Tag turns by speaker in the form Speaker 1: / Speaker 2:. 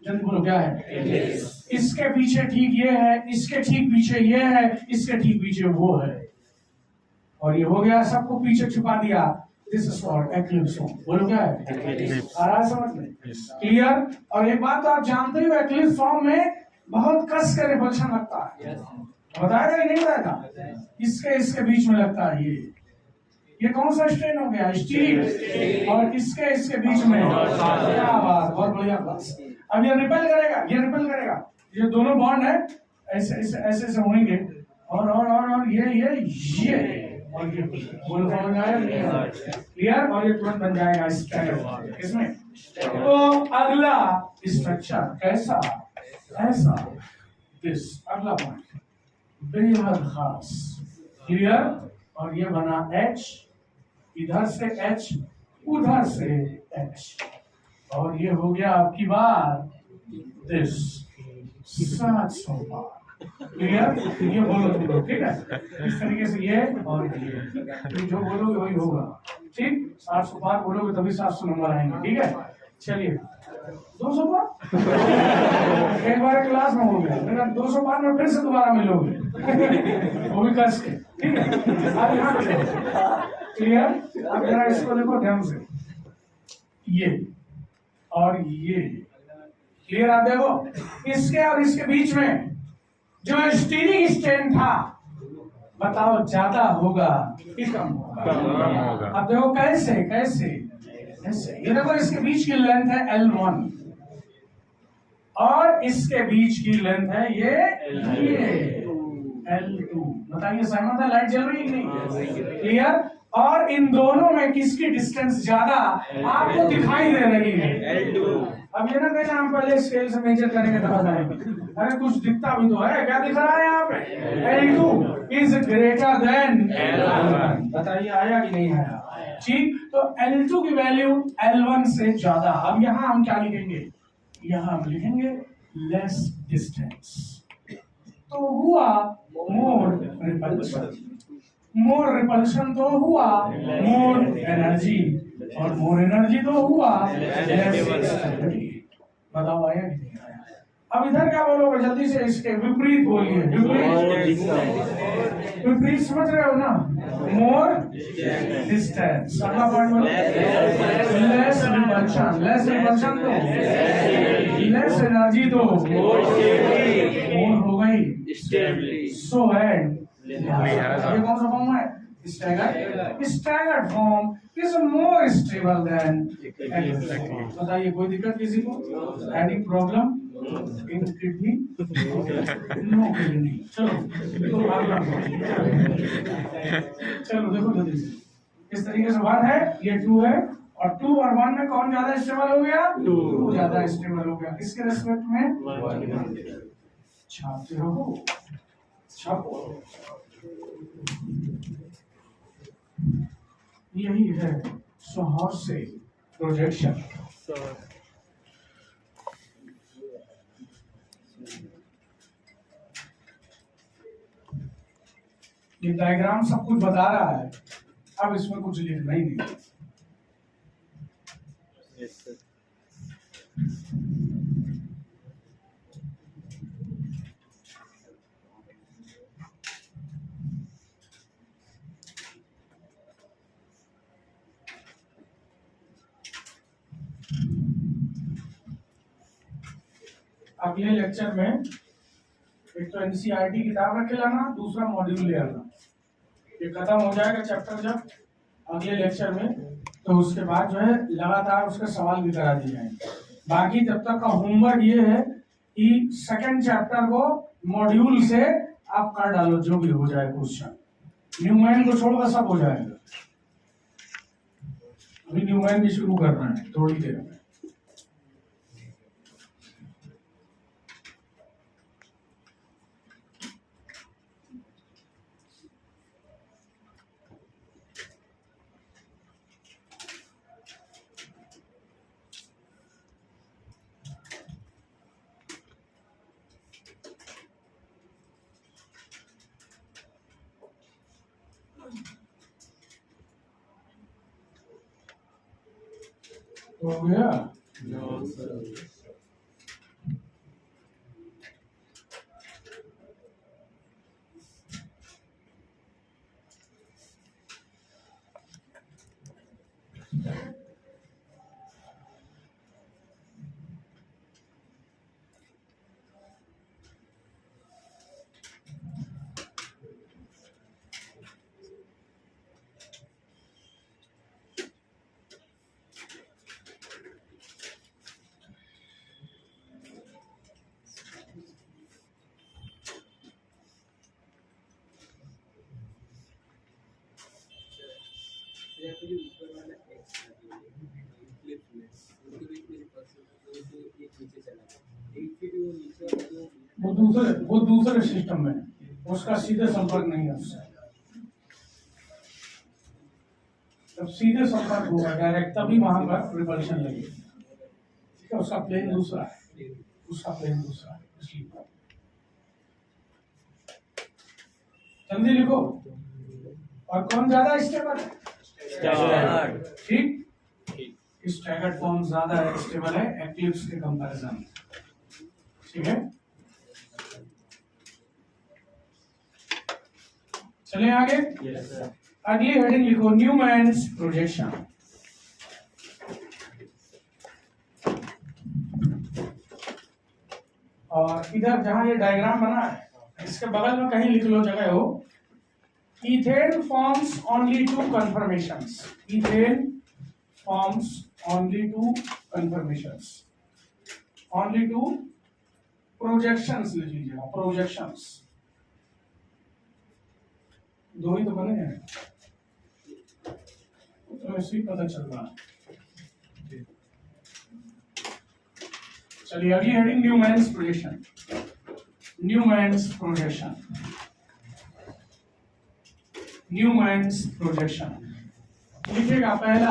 Speaker 1: जल्दी बोलो क्या है? इसके पीछे ठीक ये है, इसके ठीक पीछे ये है, इसके ठीक पीछे वो है, और ये हो गया, सबको पीछे छुपा दिया। This is called eclipse form. बोलो क्या है? आ रहा है समझ में? क्लियर? और एक बात तो आप जानते हो, एक्लिप्स फॉर्म में बहुत कस के रिपल्शन लगता है। बताएगा कि नहीं बताएगा? इसके बीच में लगता है ये कौन सा स्ट्रेन हो गया? स्टील। और इसके बीच में, क्या बात, बहुत बढ़िया बात। अब ये रिपेल करेगा, ये रिपेल करेगा, ये दोनों बॉन्ड है, ऐसे ऐसे ऐसे से होंगे, और ये और ये बोल जाएगा क्लियर, और ये तुरंत बन जाएगा स्ट्रैंड। इसमें तो अगला स्ट्रक्चर कैसा? ऐसा। दिस अगला पॉइंट बेहद खास। क्लियर? और ये बना H, इधर से H, उधर से H, और ये हो गया आपकी बात दिस 700 बार। क्लियर? ये बोलो तुम लोग, ठीक है? इस तरीके से ये और ये, तुम जो बोलोगे वही होगा, ठीक? 700 बार बोलोगे तभी 700 नंबर आएंगे, ठीक है? चलिए 200 बार एक बार क्लास में हो गया, 200 बार में फिर से दोबारा मिलोगे वो भी कस के, ठीक है? अब यहाँ क्लियर? अब जरा इसको देखो ध्यान से, ये और ये क्लियर? आप देखो इसके और इसके बीच में जो स्टीरिंग स्ट्रेन था, बताओ ज्यादा होगा कि कम होगा? अब देखो कैसे कैसे ऐसे, ये देखो इसके बीच की लेंथ है L1 और इसके बीच की लेंथ है ये L2। बताइए सहमत है? लाइट जल रही है नहीं? क्लियर? और इन दोनों में किसकी डिस्टेंस ज्यादा आपको दिखाई दे रही है? L2। अब ये ना कहना हम पहले स्केल से मेजर करेंगे तब बताएंगे, अरे कुछ दिखता भी तो है, क्या दिख रहा है यहाँ पे? L2 is greater than L1। बताइए आया कि नहीं आया? ठीक, तो L2 की वैल्यू L1 से ज्यादा। अब यहाँ हम क्या लिखेंगे? यहाँ हम लिखेंगे लेस डिस्टेंस, तो हुआ मोर रिपल्शन। मोर रिपल्शन तो हुआ मोर एनर्जी, और मोर एनर्जी तो हुआ लेस डिस्टेंस। बताओ आया कि नहीं आया? अब इधर क्या बोलोगे? जल्दी से इसके विपरीत बोलिए। विपरीत समझ रहे हो ना? मोर डिस्टेंस। अगला पॉइंट बोलो लेस रिपल्शन। लेस रिपल्शन तो लेस एनर्जी तो मोर हो गई। सो एंड ये कौन सा फॉर्म है? Staggered form is more stable than eclipse. बताइए कोई दिक्कत किसी को? Any problem in kidney? No kidney. चलो चलो देखो जल्दी से, इस तरीके से 1 है, ये 2 है, और 2 और 1 में कौन ज्यादा स्टेबल हो गया? 2 ज्यादा स्टेबल हो गया। किसके रेस्पेक्ट में? छापते रहो, छापो। यही है सौहार्द से प्रोजेक्शन। ये डायग्राम सब कुछ बता रहा है, अब इसमें कुछ लिखना ही नहीं। अगले लेक्चर में एक तो एनसीईआरटी किताब रख लाना, दूसरा मॉड्यूल ले आना। ये खत्म हो जाएगा चैप्टर जब अगले लेक्चर में, तो उसके बाद जो है लगातार उसके सवाल भी करा दिए जाएंगे। बाकी जब तक का होमवर्क ये है कि सेकंड चैप्टर को मॉड्यूल से आप कर डालो, जो भी हो जाए क्वेश्चन। न्यूमैन को छोड़कर सब हो जाएगा। अभी न्यूमैन भी शुरू करना है थोड़ी देर में। हो गया?
Speaker 2: जो ऊपर वाला एक्स क्लिप में उसके बीच में पर्सन तो एक नीचे चला गया, एक फिर वो नीचे वाला जो
Speaker 1: वो दूसरे सिस्टम में, उसका सीधे संपर्क नहीं है उससे। जब सीधे संपर्क होगा डायरेक्ट, तभी वहां पर रिपल्शन लगेगी। ठीक है, उसका प्लेन दूसरा है, उसका प्लेन दूसरा है, इसलिए जल्दी लिखो। और कौन ज्यादा स्टेबल है? ठीक, स्टैगर्ड फॉर्म ज्यादा स्टेबल है एक्लिप्स के कंपैरिजन। ठीक है, चलिए आगे। अगली हेडिंग लिखो, न्यूमैन्स प्रोजेक्शन। और इधर जहां ये डायग्राम बना है इसके बगल में कहीं लिख लो, जगह हो। Ethane forms only two conformations, ethane forms only two conformations, only two projections लिख लीजिएगा, प्रोजेक्शंस। दो ही तो बने हैं, तो ऐसे ही पता चल रहा है। चलिए अगली heading, Newman's projection. Newman's projection, Newman's projection लिखिएगा। पहला